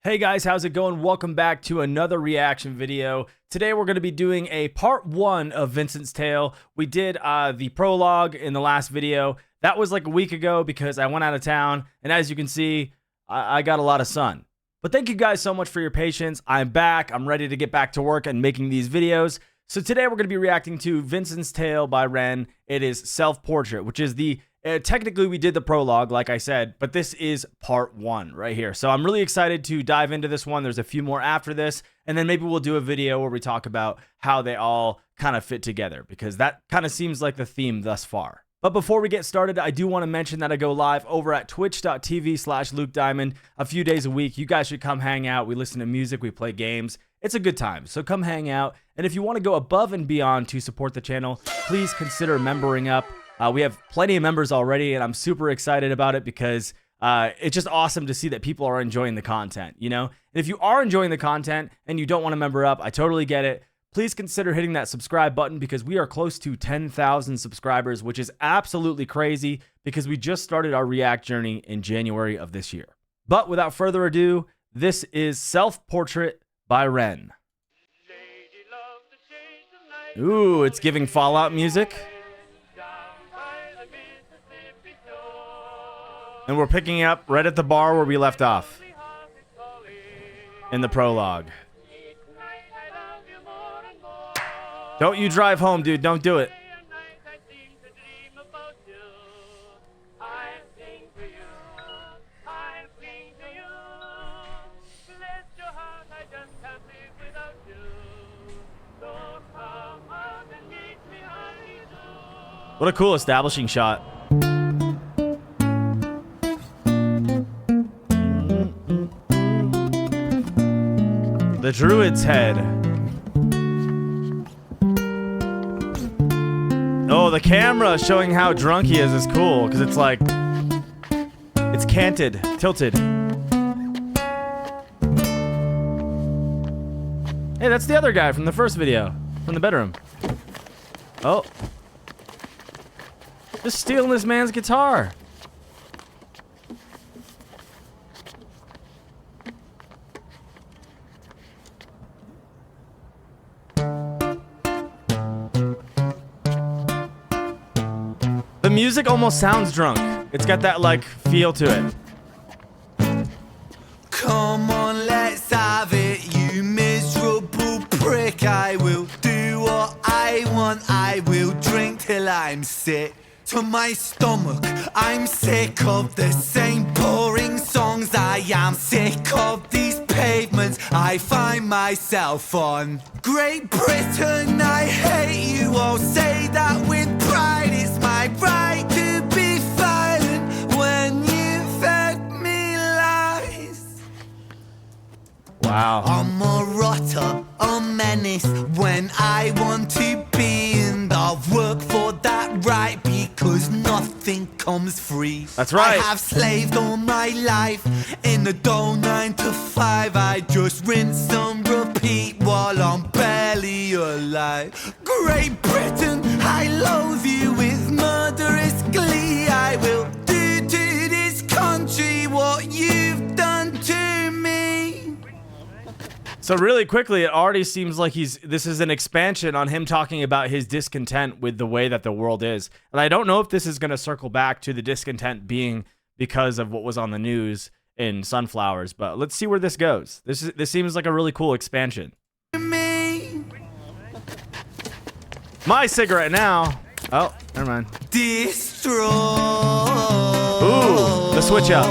Hey guys, how's it going? Welcome back to another reaction video. Today we're going to be doing a part 1 of Vincent's Tale. We did the prologue in the last video. That was like a week ago because I went out of town, and as you can see, I got a lot of sun. But thank you guys so much for your patience. I'm back. I'm ready to get back to work and making these videos. So today we're going to be reacting to Vincent's Tale by REN. It is Self-Portrait, which is the technically, we did the prologue, like I said, but this is part 1 right here. So I'm really excited to dive into this one. There's a few more after this, and then maybe we'll do a video where we talk about how they all kind of fit together, because that kind of seems like the theme thus far. But before we get started, I do want to mention that I go live over at twitch.tv/LukeDimond a few days a week. You guys should come hang out. We listen to music, we play games. It's a good time, so come hang out. And if you want to go above and beyond to support the channel, please consider membering up. We have plenty of members already, and I'm super excited about it because it's just awesome to see that people are enjoying the content, you know? And if you are enjoying the content and you don't want to member up, I totally get it. Please consider hitting that subscribe button because we are close to 10,000 subscribers, which is absolutely crazy because we just started our React journey in January of this year. But without further ado, this is Self-Portrait by REN. Ooh, it's giving Fallout music. And we're picking up right at the bar where we left off in the prologue. Don't you drive home, dude. Don't do it. What a cool establishing shot. The druid's head. Oh, the camera showing how drunk he is cool, because it's like, it's canted, tilted. Hey, that's the other guy from the first video, from the bedroom. Oh. Just stealing this man's guitar. The music almost sounds drunk. It's got that, like, feel to it. Come on, let's have it, you miserable prick. I will do what I want. I will drink till I'm sick to my stomach. I'm sick of the same boring songs. I am sick of these pavements I find myself on. Great Britain, I hate you. I'll say that with pride. It's my right to be violent when you fed me lies. Wow. I'm a rotter, a menace when I want to be, and I'll work for that right because nothing comes free. That's right. I have slaved all my life in a dull 9 to 5. I just rinse and repeat while I'm barely alive. Great Britain, I loathe you with murderous glee. I will do to this country what you've done to me. So really quickly, it already seems like this is an expansion on him talking about his discontent with the way that the world is. And I don't know if this is going to circle back to the discontent being because of what was on the news in Sunflowers, but let's see where this goes. This seems like a really cool expansion. My cigarette now. Oh, never mind. Destroy. Ooh, the switch up.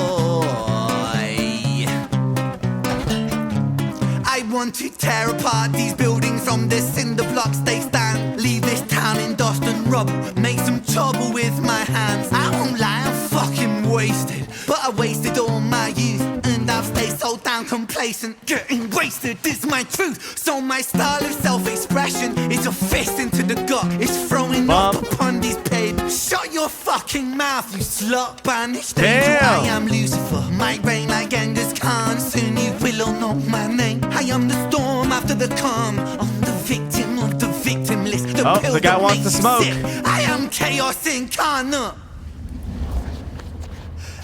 I want to tear apart these buildings from the cinder blocks they stand. Leave this town in dust and rubble. Make some trouble with my hands. I won't lie, I'm fucking wasted. But I wasted all my youth, and I've stayed so damn complacent. Getting wasted is my truth. So my style of self-expression is a fist into the gut. It's throwing up upon these pavements. Shut your fucking mouth, you slut. Banished angel, I am Lucifer. My reign like Genghis Khan. Soon you will all know my name. I am the storm after the calm. I'm the victim of the victim list. The guy wants to smoke. I am chaos incarnate.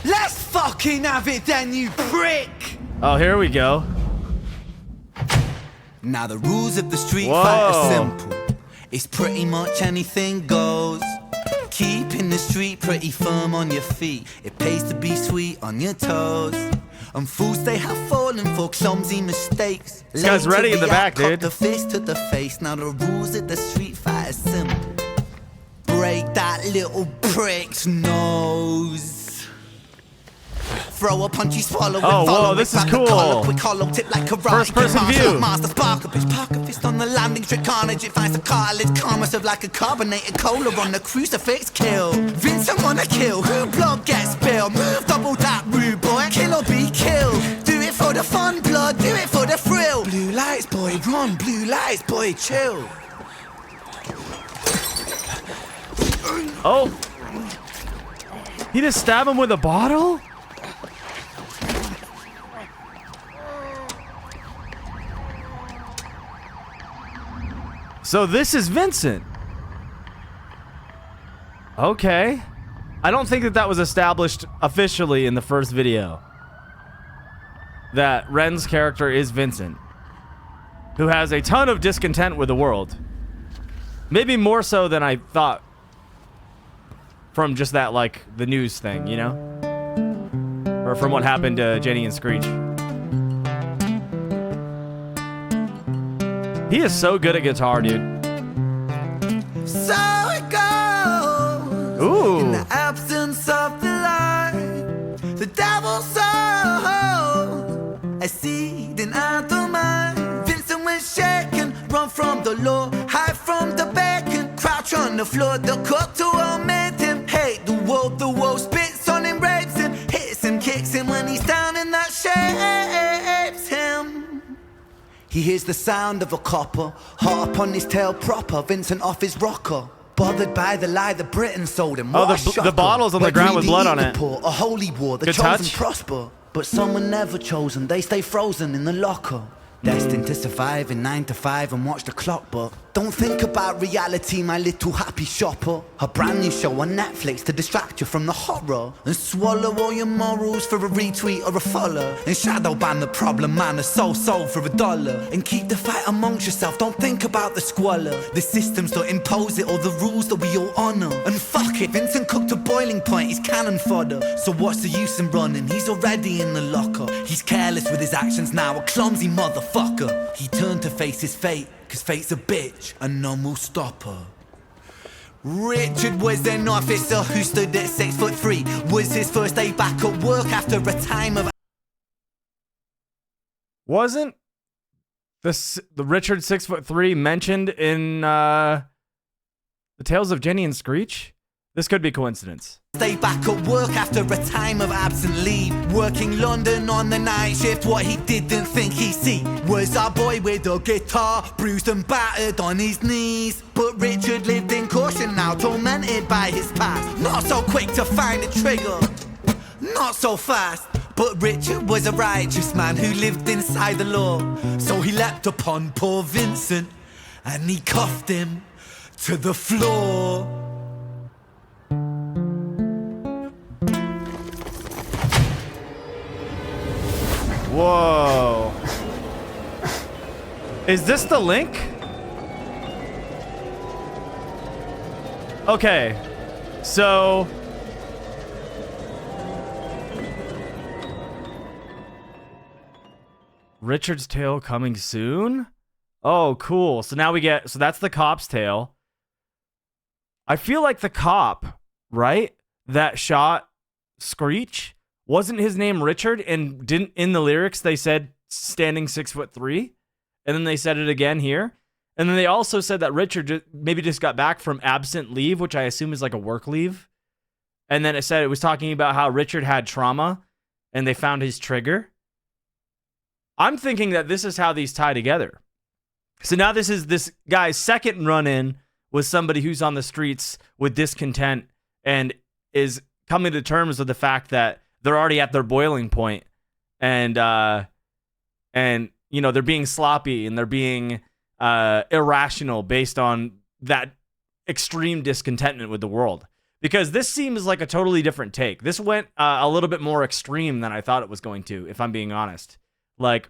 Let's fucking have it then, you prick! Oh, here we go. Now the rules of the street Whoa. fight are simple. It's pretty much anything goes. Keeping the street pretty firm on your feet. It pays to be sweet on your toes. And fools they have fallen for clumsy mistakes. This guy's ready in the back, dude. The fist to the face. Now the rules of the street fight are simple. Break that little prick's nose. Throw a punchy swallow. Oh, whoa, this is cool. Quick hollow tip like a First person view. Master spark a bitch, park a fist on the landing strip carnage. It finds the cartilage, karma serve like a carbonated cola on the crucifix. Kill Vincent wanna kill. Who blood gets spilled? Move double that rude boy. Kill or be killed. Do it for the fun, blood. Do it for the thrill. Blue lights, boy, run. Blue lights, boy, chill. Oh, he just stabbed him with a bottle? So this is Vincent. Okay. I don't think that that was established officially in the first video. That Ren's character is Vincent, who has a ton of discontent with the world. Maybe more so than I thought from just that, like, the news thing, you know? Or from what happened to Jenny and Screech. He is so good at guitar, dude. So it goes. Ooh. In the absence of the light, the devil sowed a seed in either mind. Vincent was shaken, run from the law, hide from the bacon, crouch on the floor. The cook to omit him, hate the wolf spits on him, rapes him, hits him, kicks him when he's down, and that shapes him. He hears the sound of a copper, heart upon his tail proper, Vincent off his rocker. Bothered by the lie the Britain sold him. Oh, the bottle's on the ground with blood on it. Poor, a holy war, the Good chosen touch. prosper. But some were never chosen, they stay frozen in the locker. Destined to survive in 9 to 5 and watch the clock, but don't think about reality, my little happy shopper. A brand new show on Netflix to distract you from the horror, and swallow all your morals for a retweet or a follow, and shadow ban the problem man, a soul for $1, and keep the fight amongst yourself. Don't think about the squalor. The systems don't impose it or the rules that we all honor. And fuck it, Vincent cooked to boiling point, he's cannon fodder. So what's the use in running? He's already in the locker. He's careless with his actions now, a clumsy motherfucker. He turned to face his fate, cause fate's a bitch and none will stop her. Richard was an officer who stood at 6'3". Was his first day back at work after a time of... Wasn't the Richard 6'3" mentioned in the Tales of Jenny and Screech? This could be coincidence. Stay back at work after a time of absent leave. Working London on the night shift. What he didn't think he'd see was our boy with a guitar, bruised and battered on his knees. But Richard lived in caution now, tormented by his past. Not so quick to find a trigger, not so fast. But Richard was a righteous man who lived inside the law. So he leapt upon poor Vincent and he cuffed him to the floor. Whoa. Is this the link? Okay. So Richard's tale coming soon? Oh, cool. So now we get, so that's the cop's tale. I feel like the cop, right, that shot Screech, wasn't his name Richard, and didn't in the lyrics they said standing 6'3", and then they said it again here, and then they also said that Richard maybe just got back from absent leave, which I assume is like a work leave, and then it said it was talking about how Richard had trauma, and they found his trigger. I'm thinking that this is how these tie together. So now this is this guy's second run-in with somebody who's on the streets with discontent and is coming to terms with the fact that they're already at their boiling point, and you know, they're being sloppy and they're being irrational based on that extreme discontentment with the world. Because this seems like a totally different take. This went a little bit more extreme than I thought it was going to, if I'm being honest. Like,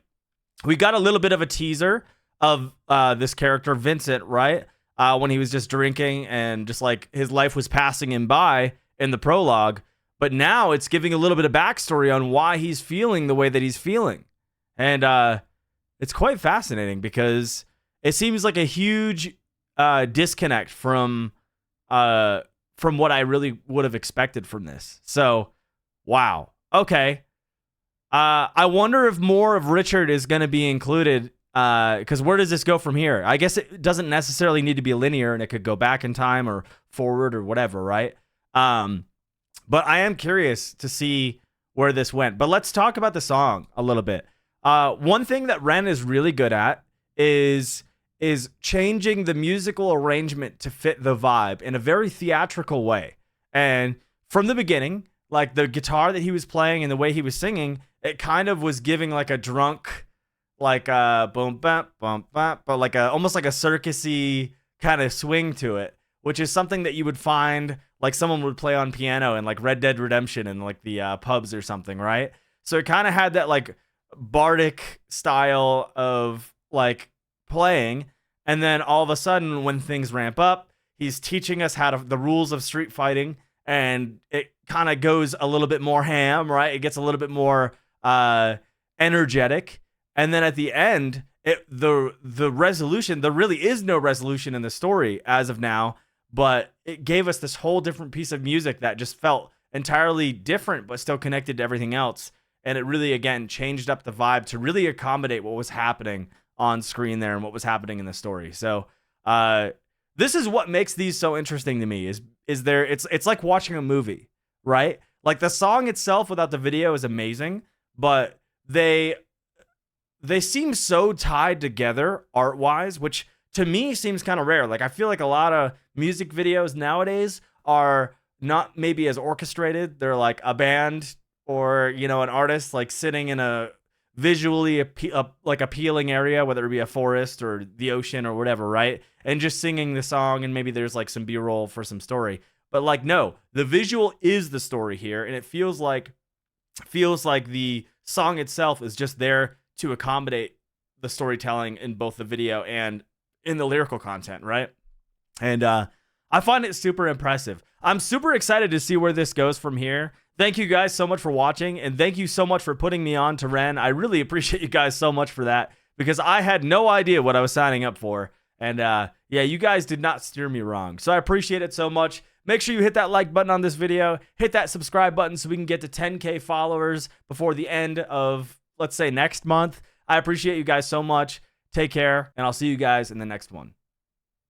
we got a little bit of a teaser of this character, Vincent, right? When he was just drinking and just like his life was passing him by in the prologue. But now it's giving a little bit of backstory on why he's feeling the way that he's feeling. And it's quite fascinating because it seems like a huge disconnect from what I really would have expected from this. So, wow. Okay. I wonder if more of Richard is going to be included, because where does this go from here? I guess it doesn't necessarily need to be linear, and it could go back in time or forward or whatever, right? But I am curious to see where this went. But let's talk about the song a little bit. One thing that REN is really good at is changing the musical arrangement to fit the vibe in a very theatrical way. And from the beginning, like the guitar that he was playing and the way he was singing, it kind of was giving like a drunk, like a boom bap, but like a almost like a circusy kind of swing to it, which is something that you would find like someone would play on piano in like Red Dead Redemption and like the pubs or something, right? So it kind of had that like bardic style of like playing, and then all of a sudden when things ramp up, he's teaching us the rules of street fighting, and it kind of goes a little bit more ham, right? It gets a little bit more energetic, and then at the end, the resolution, there really is no resolution in the story as of now, but it gave us this whole different piece of music that just felt entirely different but still connected to everything else. And it really, again, changed up the vibe to really accommodate what was happening on screen there and what was happening in the story. So this is what makes these so interesting to me is there it's like watching a movie, right? Like the song itself without the video is amazing, but they seem so tied together art-wise, which to me seems kind of rare. Like I feel like a lot of music videos nowadays are not maybe as orchestrated. They're like a band or, you know, an artist like sitting in a visually like appealing area, whether it be a forest or the ocean or whatever, right? And just singing the song, and maybe there's like some B-roll for some story. But like, no, the visual is the story here, and it feels like the song itself is just there to accommodate the storytelling in both the video and in the lyrical content, right? And I find it super impressive. I'm super excited to see where this goes from here. Thank you guys so much for watching, and thank you so much for putting me on to REN. I really appreciate you guys so much for that, because I had no idea what I was signing up for. And yeah, you guys did not steer me wrong. So I appreciate it so much. Make sure you hit that like button on this video. Hit that subscribe button so we can get to 10K followers before the end of, let's say, next month. I appreciate you guys so much. Take care, and I'll see you guys in the next one.